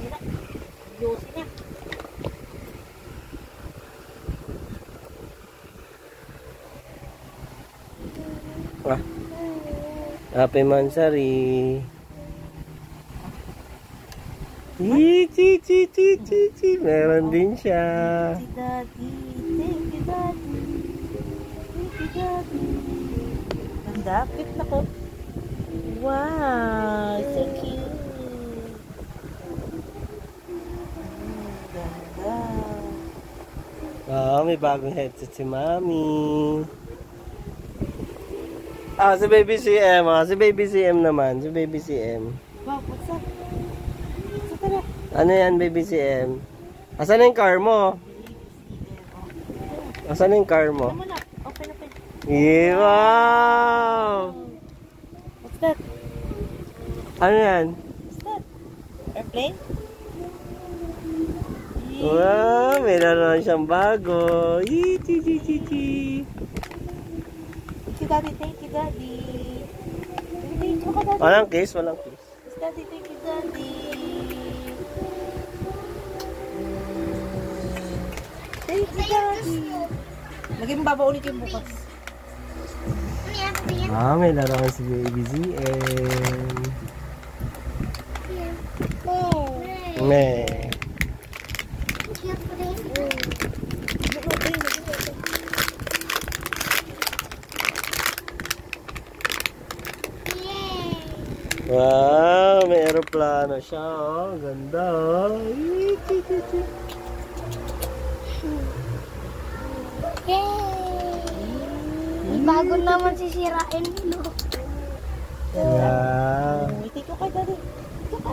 nila. Yosi na. Ah. Happy Mansari. Chi. Meron din siya. Si Daddy. Thank you, Daddy. Thank you, Daddy. Ganda. Cute na ko. Wow. So cute. Ganda. May bagong headset si Mami. Si Baby CM. Si Baby CM naman. Si Baby CM. Wow, what's up? Tara. Ano yan, Baby CM? Asan na yung car mo? Asan na yung car mo? Ano mo na? Open. Yeah, wow! What's that? Ano yan? What's that? Airplane? Wow, may naroon siyang bago. Chi. Thank you, Daddy. Thank you, Daddy. Walang kiss. Daddy, thank you, Daddy. Thank you, Daddy. Lagay mo babaulit yung bukas. May laruan si Baby ZM. May. Wow, may aeroplano siya, oh. Ganda, oh. Yay! Bago naman sisirain mo. Wow. Take ko kay Daddy.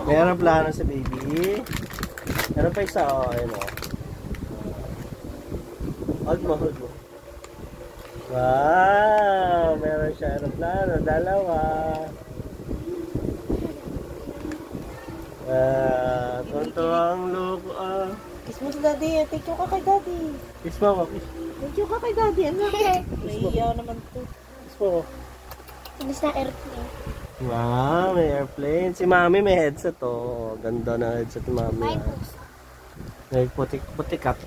May aeroplano si Baby. Meron pa isa, oh. Ayun, oh. Hold mo. Wow, meron siya aeroplano. Dalawa. Tuwang loko, Kiss mo si Daddy. Thank you ka kay Daddy. Kiss mo ako, kiss. Thank you ka kay Daddy. Ano? Naiiyaw naman to. Kiss mo ako. Inis na airplane. Wow, may airplane. Si Mami may headset, oh. Ganda na headset ni Mami. May puso. May putikap.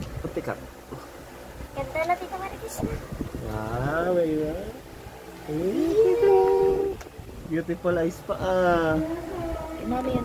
Ganda na Tita Marikis na. Wow, may beautiful eyes pa, Mami yan.